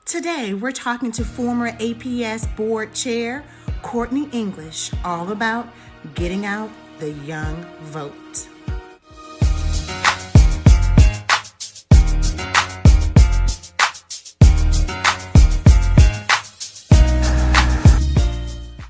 Today, we're talking to former APS board chair Courtney English, all about getting out the young vote.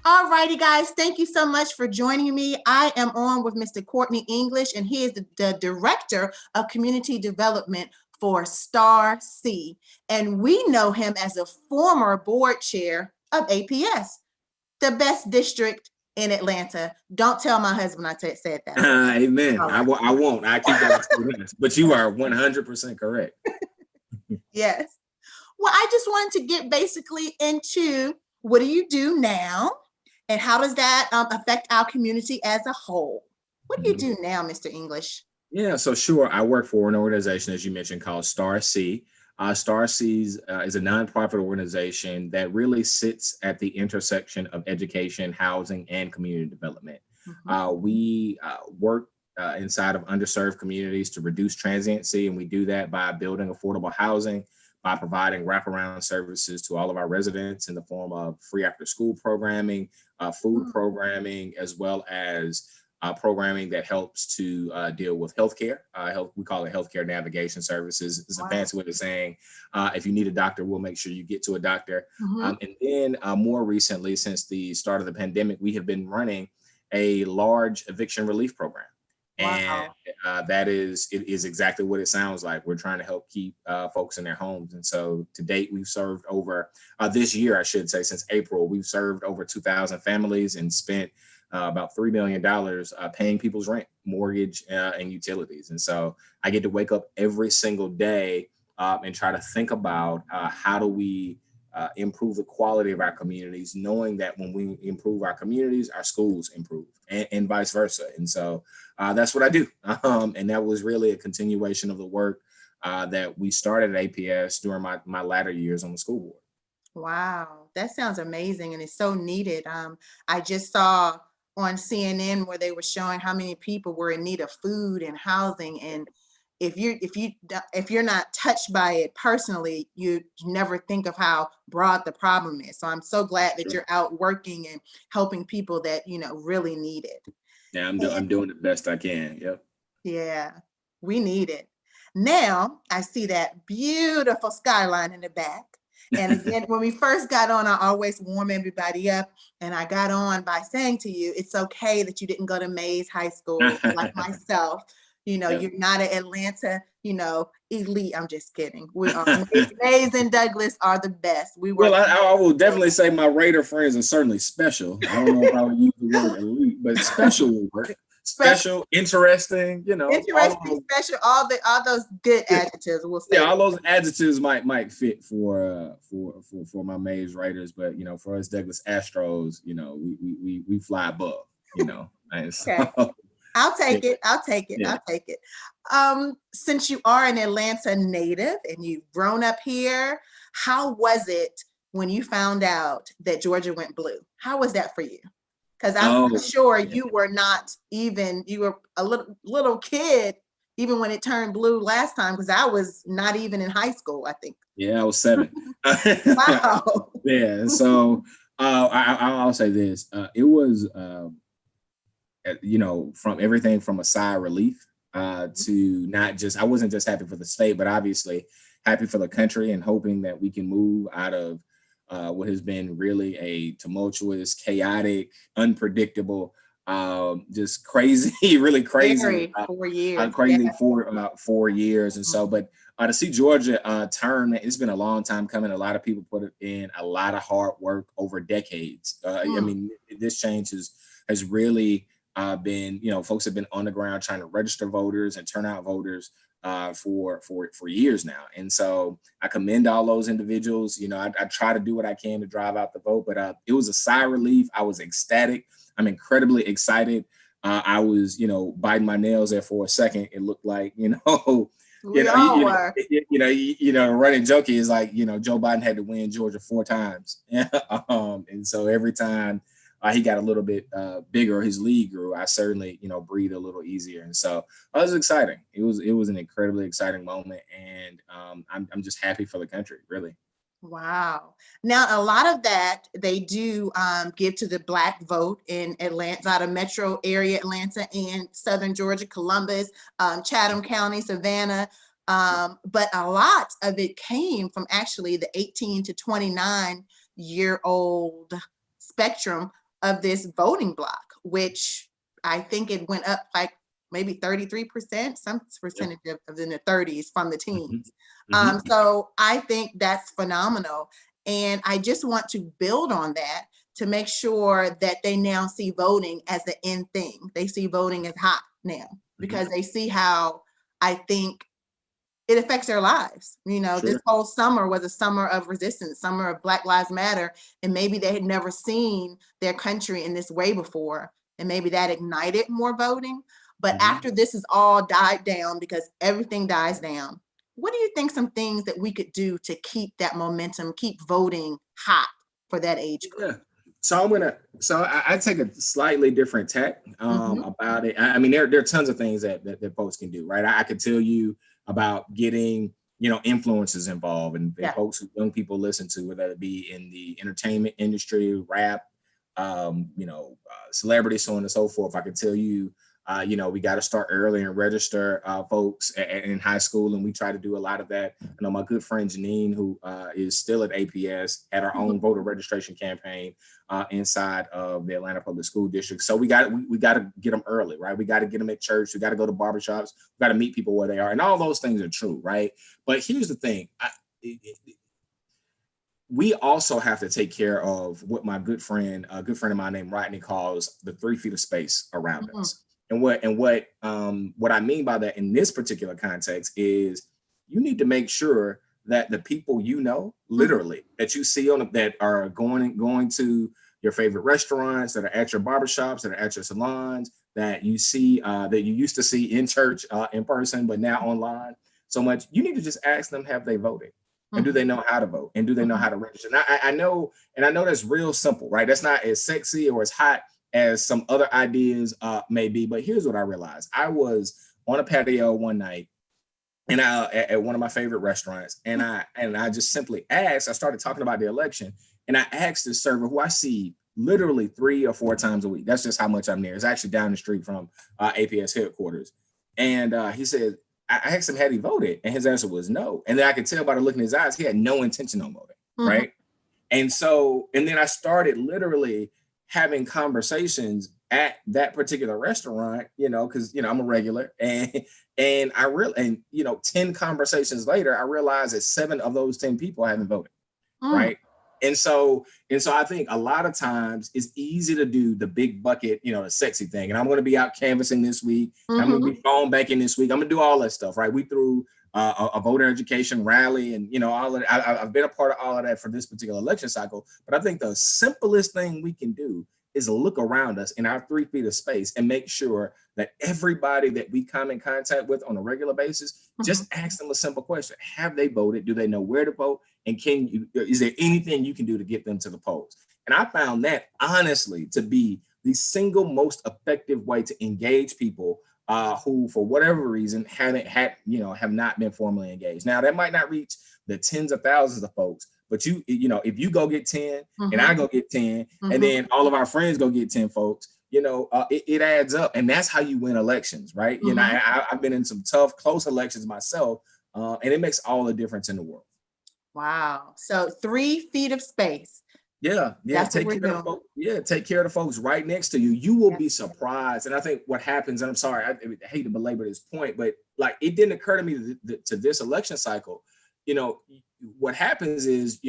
Alrighty, guys, thank you so much for joining me. I am on with Mr. Courtney English, and he is the Director of Community Development for Star C. And we know him as a former board chair of APS, the best district in Atlanta. Don't tell my husband I said that. Amen. I won't. I keep that between us. But you are 100% correct. Yes. Well, I just wanted to get basically into what do you do now? And how does that affect our community as a whole? What do you do now, Mr. English? Yeah, so sure. I work for an organization, as you mentioned, called Star C. Star C is a nonprofit organization that really sits at the intersection of education, housing, and community development. We work inside of underserved communities to reduce transiency, and we do that by building affordable housing, by providing wraparound services to all of our residents in the form of free after-school programming, food programming, as well as programming that helps to deal with healthcare. We call it healthcare navigation services. It's a fancy way of saying if you need a doctor, we'll make sure you get to a doctor. And then more recently, since the start of the pandemic, we have been running a large eviction relief program. And it is exactly what it sounds like. We're trying to help keep folks in their homes. And so to date, we've served over this year, I should say, since April, we've served over 2,000 families and spent about $3 million paying people's rent, mortgage, and utilities. And so I get to wake up every single day and try to think about how do we improve the quality of our communities, knowing that when we improve our communities, our schools improve and vice versa. And so that's what I do. And that was really a continuation of the work that we started at APS during my latter years on the school board. Wow, that sounds amazing. And it's so needed. I just saw on CNN where they were showing how many people were in need of food and housing. And if you're not touched by it personally, you never think of how broad the problem is. So I'm so glad that you're out working and helping people that really need it. Yeah, I'm doing the best I can. Yep. Yeah, we need it. Now I see that beautiful skyline in the back. And again, when we first got on, I always warm everybody up. And I got on by saying to you, it's okay that you didn't go to Mays High School like myself. You're not an Atlanta, elite. I'm just kidding. We are. Mays and Douglas are the best. Well, I will definitely say my Raider friends are certainly special. I don't know if I would use the word elite, but special will work. Special, interesting, interesting, special, all those good adjectives. We'll say. Yeah, all those adjectives might fit for my Mays Raiders, but for us Douglas Astros, we fly above, And so, okay. I'll take it. Since you are an Atlanta native and you've grown up here, how was it when you found out that Georgia went blue? How was that for you? Because I'm sure you were a little kid even when it turned blue last time, because I was not even in high school, I think. Yeah, I was 7. Wow. Yeah, so I'll say this. It was, from everything from a sigh of relief to I wasn't just happy for the state, but obviously happy for the country and hoping that we can move out of what has been really a tumultuous, chaotic, unpredictable, just crazy, really crazy, 4 years, crazy for 4 years. And so, but to see Georgia turn, it's been a long time coming. A lot of people put in a lot of hard work over decades. I mean, this change has really been, folks have been on the ground trying to register voters and turn out voters for years now. And so I commend all those individuals. I try to do what I can to drive out the vote, but it was a sigh of relief. I was ecstatic. I'm incredibly excited. I was, biting my nails there for a second. It looked like, running jokey is like, Joe Biden had to win Georgia 4 times. And so every time he got a little bit bigger, his league grew, I certainly, breathed a little easier. And so it was exciting. It was an incredibly exciting moment. And I'm just happy for the country, really. Wow. Now, a lot of that they do give to the Black vote in Atlanta, the metro area, Atlanta and Southern Georgia, Columbus, Chatham County, Savannah. But a lot of it came from actually the 18 to 29-year-old spectrum of this voting block, which I think it went up like maybe 33%, some percentage of in the 30s from the teens. So I think that's phenomenal. And I just want to build on that to make sure that they now see voting as the end thing. They see voting as hot now because they see how I think it affects their lives. You know, this whole summer was a summer of resistance, summer of Black Lives Matter, and maybe they had never seen their country in this way before, and maybe that ignited more voting. But after this has all died down, because everything dies down, what do you think some things that we could do to keep that momentum, keep voting hot for that age group? Yeah. So I take a slightly different tack about it. I mean, there are tons of things that folks can do, right? I could tell you about getting, influencers involved and folks who young people listen to, whether it be in the entertainment industry, rap, celebrities, so on and so forth. I could tell you, we got to start early and register folks in high school, and we try to do a lot of that. I know my good friend Janine, who is still at APS, had our own voter registration campaign inside of the Atlanta Public School District. So we got to get them early, right? We got to get them at church. We got to go to barbershops. We got to meet people where they are, and all those things are true, right? But here's the thing. We also have to take care of what my good friend of mine named Rodney calls the 3 feet of space around us. And what I mean by that in this particular context is you need to make sure that the people literally that you see that are going to your favorite restaurants, that are at your barbershops, that are at your salons, that you see that you used to see in church in person, but now online so much. You need to just ask them, have they voted? And do they know how to vote? And do they know how to register? And I know that's real simple, right? That's not as sexy or as hot as some other ideas may be. But here's what I realized. I was on a patio one night and at one of my favorite restaurants. And I just simply asked, I started talking about the election, and I asked the server, who I see literally 3 or 4 times a week. That's just how much I'm near. It's actually down the street from APS headquarters. And he said, I asked him, had he voted? And his answer was no. And then I could tell by the look in his eyes, he had no intention on voting, right? And then I started literally having conversations at that particular restaurant, because, I'm a regular, and 10 conversations later, I realized that 7 of those 10 people haven't voted, right? And so I think a lot of times it's easy to do the big bucket, the sexy thing. And I'm going to be out canvassing this week. I'm going to be phone banking this week. I'm going to do all that stuff, right? We threw a voter education rally and, all of that. I've been a part of all of that for this particular election cycle. But I think the simplest thing we can do is look around us in our 3 feet of space and make sure that everybody that we come in contact with on a regular basis, just ask them a simple question. Have they voted? Do they know where to vote? And is there anything you can do to get them to the polls? And I found that honestly to be the single most effective way to engage people who, for whatever reason, have not been formally engaged. Now, that might not reach the tens of thousands of folks, but if you go get 10 and I go get 10, and then all of our friends go get 10 folks, it adds up. And that's how you win elections, right? I've been in some tough, close elections myself, and it makes all the difference in the world. Wow. So 3 feet of space. Yeah. Take care of the folks right next to you. You will be surprised. And I think what happens, and I'm sorry, I hate to belabor this point, but like it didn't occur to me to this election cycle. What happens is,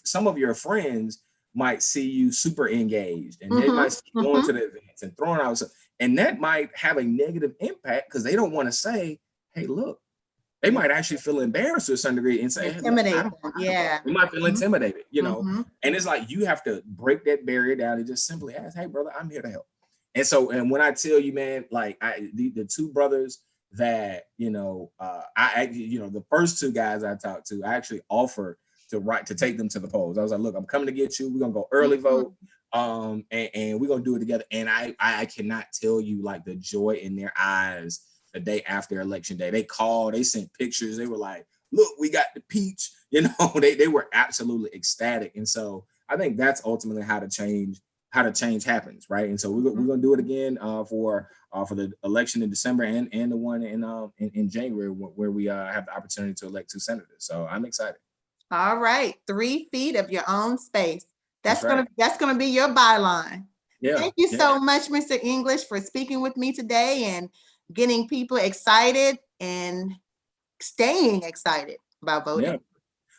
some of your friends might see you super engaged, and they might see you going to the events and throwing out stuff, and that might have a negative impact because they don't want to say, "Hey, look." They might actually feel embarrassed to some degree and say, intimidated. They might feel intimidated, and it's like you have to break that barrier down and just simply ask, "Hey, brother, I'm here to help." And when I tell you, man, like the 2 brothers that the first 2 guys I talked to, I actually offered to take them to the polls. I was like, "Look, I'm coming to get you. We're gonna go early vote, and we're gonna do it together." And I cannot tell you like the joy in their eyes the day after election day. They called, they sent pictures. They were like, look, we got the peach. You know, they were absolutely ecstatic. And so I think that's ultimately how the change happens, right? And so we're gonna do it again for the election in December and the one in January where we have the opportunity to elect 2 senators. So I'm excited. All right, 3 feet of your own space. That's right. That's gonna be your byline. Yeah. Thank you Yeah. so much, Mr. English, for speaking with me today and getting people excited and staying excited about voting.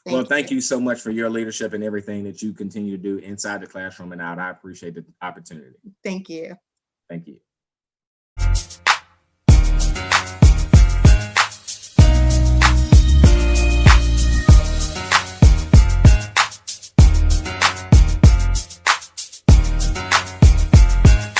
Yeah. Well, thank you so much for your leadership and everything that you continue to do inside the classroom and out. I appreciate the opportunity. Thank you. Thank you.